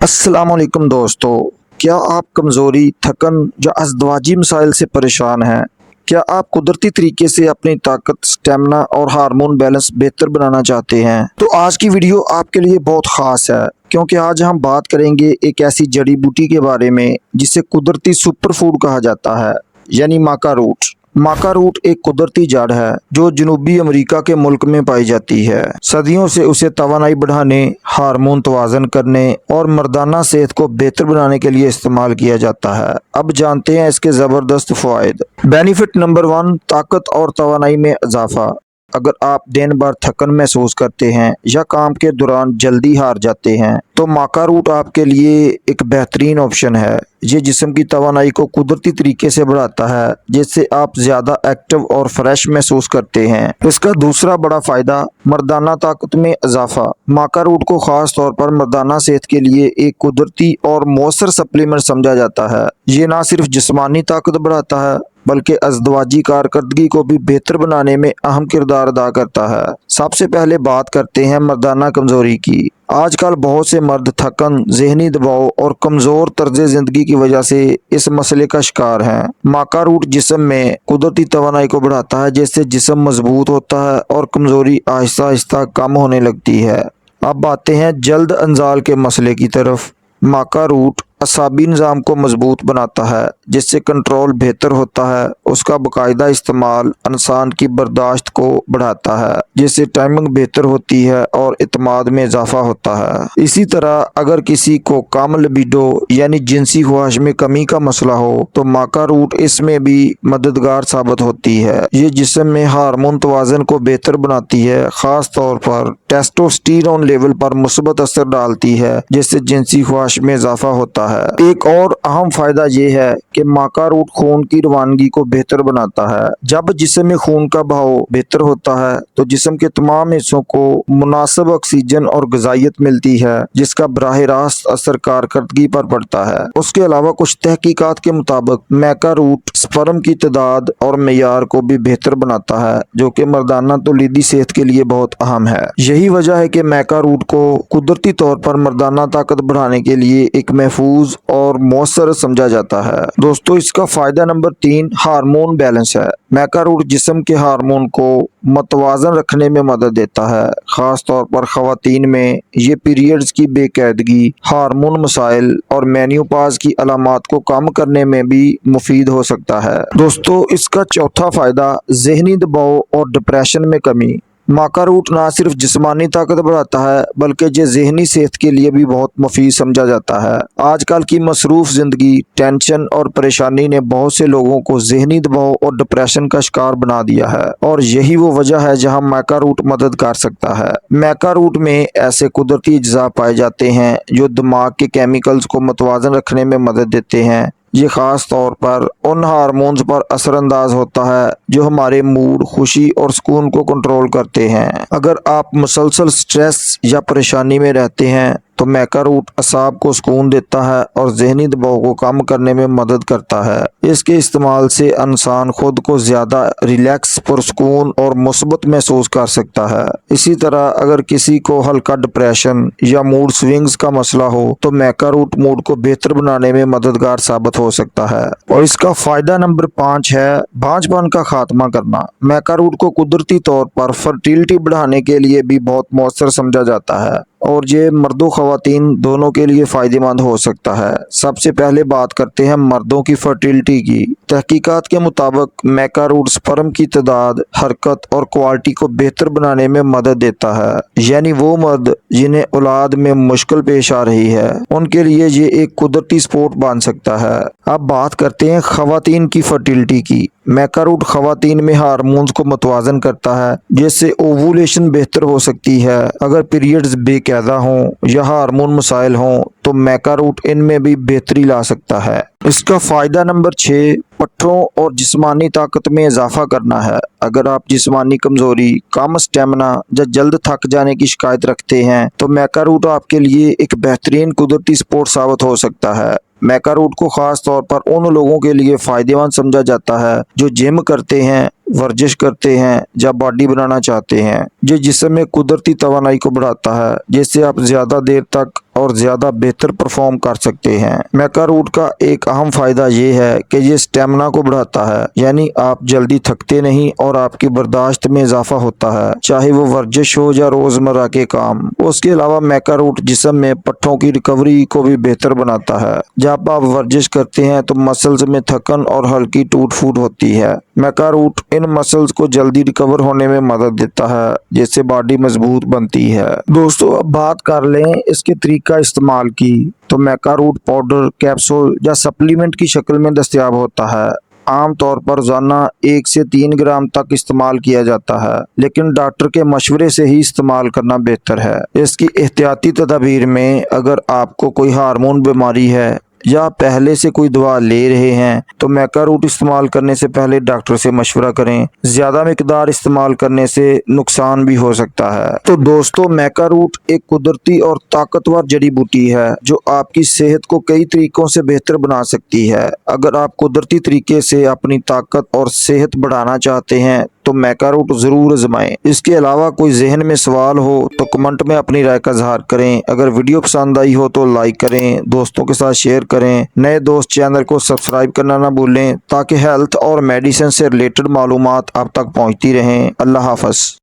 अस्सलाम वालेकुम दोस्तों, क्या आप कमज़ोरी, थकन या अज़दवाजी मसाइल से परेशान हैं? क्या आप कुदरती तरीके से अपनी ताकत, स्टेमिना और हार्मोन बैलेंस बेहतर बनाना चाहते हैं? तो आज की वीडियो आपके लिए बहुत ख़ास है, क्योंकि आज हम बात करेंगे एक ऐसी जड़ी बूटी के बारे में जिसे कुदरती सुपर फूड कहा जाता है, यानी माका रूट। माका रूट एक कुदरती जड़ है जो जनूबी अमेरिका के मुल्क में पाई जाती है। सदियों से उसे तवानाई बढ़ाने, हार्मोन तवाज़न करने और मर्दाना सेहत को बेहतर बनाने के लिए इस्तेमाल किया जाता है। अब जानते हैं इसके ज़बरदस्त फ़वाइद। बेनिफिट नंबर 1, ताकत और तवानाई में इजाफा। अगर आप दिन भर थकन महसूस करते हैं या काम के दौरान जल्दी हार जाते हैं तो माका रूट आपके लिए एक बेहतरीन ऑप्शन है। ये जिस्म की तवानाई को कुदरती तरीके से बढ़ाता है, जिससे आप ज़्यादा एक्टिव और फ्रेश महसूस करते हैं। इसका दूसरा बड़ा फ़ायदा मर्दाना ताकत में इजाफा। माका रूट को ख़ास तौर पर मर्दाना सेहत के लिए एक कुदरती और मौसर सप्लीमेंट समझा जाता है। ये ना सिर्फ जिस्मानी ताकत बढ़ाता है बल्कि अज़दवाजी कारकर्दगी को भी बेहतर बनाने में अहम किरदार अदा करता है। सबसे पहले बात करते हैं मर्दाना कमज़ोरी की। आजकल बहुत से मर्द थकन, ज़हनी दबाव और कमज़ोर तर्ज ज़िंदगी की वजह से इस मसले का शिकार हैं। माका रूट जिस्म में कुदरती तवानाई को बढ़ाता है, जिससे जिस्म मजबूत होता है और कमज़ोरी आहिस्ता आहिस्ता कम होने लगती है। अब आते हैं जल्द अंजाल के मसले की तरफ। माका रूट असाबी निज़ाम को मजबूत बनाता है, जिससे कंट्रोल बेहतर होता है। उसका बाकायदा इस्तेमाल इंसान की बर्दाश्त को बढ़ाता है, जिससे टाइमिंग बेहतर होती है और इत्मीनान में इजाफा होता है। इसी तरह अगर किसी को कम लिबिडो यानी जिनसी ख्वाहिश में कमी का मसला हो तो माका रूट इसमें भी मददगार साबित होती है। ये जिस्म में हार्मोन तवाज़न को बेहतर बनाती है, खास तौर पर टेस्टोस्टेरोन लेवल पर मुस्बत असर डालती है, जिससे जिनसी ख्वाहिश में इजाफा होता है। एक और अहम फायदा ये है कि माका रूट खून की रवानगी को बेहतर बनाता है। जब जिस्म में खून का बहाव बेहतर होता है तो जिस्म के तमाम हिस्सों को मुनासिब ऑक्सीजन और ग़िज़ाइयत मिलती है, जिसका बराह रास्त असर कारकर्दगी पर पड़ता है। उसके अलावा कुछ तहकीकात के मुताबिक माका रूट स्पर्म की तादाद और मेयार को भी बेहतर बनाता है, जो कि मर्दाना तौलीदी सेहत के लिए बहुत अहम है। यही वजह है कि माका रूट को कुदरती तौर पर मर्दाना ताकत बढ़ाने के लिए एक महफूज और मौसर समझा जाता है। दोस्तों, इसका फायदा नंबर 3 हार्मोन बैलेंस है। माका रूट जिस्म के हार्मोन को मतवाजन रखने में मदद देता है, खास तौर पर ख़वातीन में ये पीरियड्स की बेकायदगी, हार्मोन मसाइल और मेन्यूपाज की अलामात को कम करने में भी मुफीद हो सकता है। दोस्तों, इसका चौथा फायदा ज़हनी दबाव और डिप्रेशन में कमी। माका रूट ना सिर्फ जिस्मानी ताकत बढ़ाता है बल्कि ये ज़हनी सेहत के लिए भी बहुत मुफीद समझा जाता है। आजकल की मसरूफ़ ज़िंदगी, टेंशन और परेशानी ने बहुत से लोगों को ज़हनी दबाव और डिप्रेशन का शिकार बना दिया है, और यही वो वजह है जहां माका रूट मदद कर सकता है। माका रूट में ऐसे कुदरती अज्जा पाए जाते हैं जो दिमाग के केमिकल्स को मतवाजन रखने में मदद देते हैं। ये खास तौर पर उन हार्मोन्स पर असरअंदाज होता है जो हमारे मूड, खुशी और सुकून को कंट्रोल करते हैं। अगर आप मुसलसल स्ट्रेस या परेशानी में रहते हैं तो माका रूट असाब को सुकून देता है और ज़हनी दबाव को कम करने में मदद करता है। इसके इस्तेमाल से इंसान खुद को ज़्यादा रिलैक्स, पुरसुकून और मुस्बत महसूस कर सकता है। इसी तरह अगर किसी को हल्का डिप्रेशन या मूड स्विंग्स का मसला हो तो माका रूट मूड को बेहतर बनाने में मददगार साबित हो सकता है। और इसका फायदा नंबर 5 है भांजपन का खात्मा करना। माका रूट को कुदरती तौर पर फर्टिलिटी बढ़ाने के लिए भी बहुत मौसर समझा जाता है, और ये मर्दों ख़वातीन दोनों के लिए फ़ायदेमंद हो सकता है। सबसे पहले बात करते हैं मर्दों की फर्टिलिटी की। तहकीकात के मुताबिक माका रूट स्पर्म की तादाद, हरकत और क्वालिटी को बेहतर बनाने में मदद देता है, यानी वो मर्द जिन्हें औलाद में मुश्किल पेश आ रही है उनके लिए ये एक कुदरती सपोर्ट बन सकता है। अब बात करते हैं ख़वातीन की फर्टिलिटी की। माका रूट ख़वातीन में हार्मोन्स को मतवाजन करता है, जिससे ओवुलेशन बेहतर हो सकती है। अगर पीरियड्स बेकायदा हों या हार्मोन मसाइल हों तो माका रूट इनमें भी बेहतरी ला सकता है। इसका फायदा नंबर 6 पट्ठों और जिस्मानी ताकत में इजाफा करना है। अगर आप जिस्मानी कमजोरी, कम स्टेमिना या जल्द थक जाने की शिकायत रखते हैं तो माका रूट आपके लिए एक बेहतरीन कुदरती सपोर्ट साबित हो सकता है। माका रूट को खास तौर पर उन लोगों के लिए फायदेमंद समझा जाता है जो जिम करते हैं, वर्जिश करते हैं या बॉडी बनाना चाहते हैं। ये जिस्म में कुदरती तवानाई को बढ़ाता है, जिससे आप ज़्यादा देर तक और ज़्यादा बेहतर परफॉर्म कर सकते हैं। मैका रूट का एक अहम फ़ायदा ये है कि ये स्टेमिना को बढ़ाता है, यानी आप जल्दी थकते नहीं और आपकी बर्दाश्त में इजाफा होता है, चाहे वो वर्जिश हो या रोज़मर्रा के काम। उसके अलावा मैका रूट जिस्म में पट्ठों की रिकवरी को भी बेहतर बनाता है। जब आप वर्जिश करते हैं तो मसल्स में थकन और हल्की टूट फूट होती है। मैका रूट इन मसल्स को जल्दी रिकवर होने में मदद देता है, जिससे बॉडी मजबूत बनती है। दोस्तों, अब बात कर लें इसके तरीका इस्तेमाल की, तो मैका रूट पाउडर, कैप्सूल या सप्लीमेंट की शक्ल में दस्तयाब होता है। आम तौर पर रोजाना 1 से 3 ग्राम तक इस्तेमाल किया जाता है, लेकिन डॉक्टर के मशवरे से ही इस्तेमाल करना बेहतर है। इसकी एहतियाती तदाबीर में अगर आपको कोई हार्मोन बीमारी है या पहले से कोई दवा ले रहे हैं तो मैका रूट इस्तेमाल करने से पहले डॉक्टर से मशवरा करें। ज़्यादा मिकदार इस्तेमाल करने से नुकसान भी हो सकता है। तो दोस्तों, मैका रूट एक कुदरती और ताकतवर जड़ी बूटी है जो आपकी सेहत को कई तरीकों से बेहतर बना सकती है। अगर आप कुदरती तरीके से अपनी ताकत और सेहत बढ़ाना चाहते हैं तो मैका रूट ज़रूर आजमाएं। इसके अलावा कोई जहन में सवाल हो तो कमेंट में अपनी राय का इजहार करें। अगर वीडियो पसंद आई हो तो लाइक करें, दोस्तों के साथ शेयर करें। नए दोस्त चैनल को सब्सक्राइब करना ना भूलें ताकि हेल्थ और मेडिसिन से रिलेटेड मालूमात आप तक पहुंचती रहें। अल्लाह हाफ़िज़।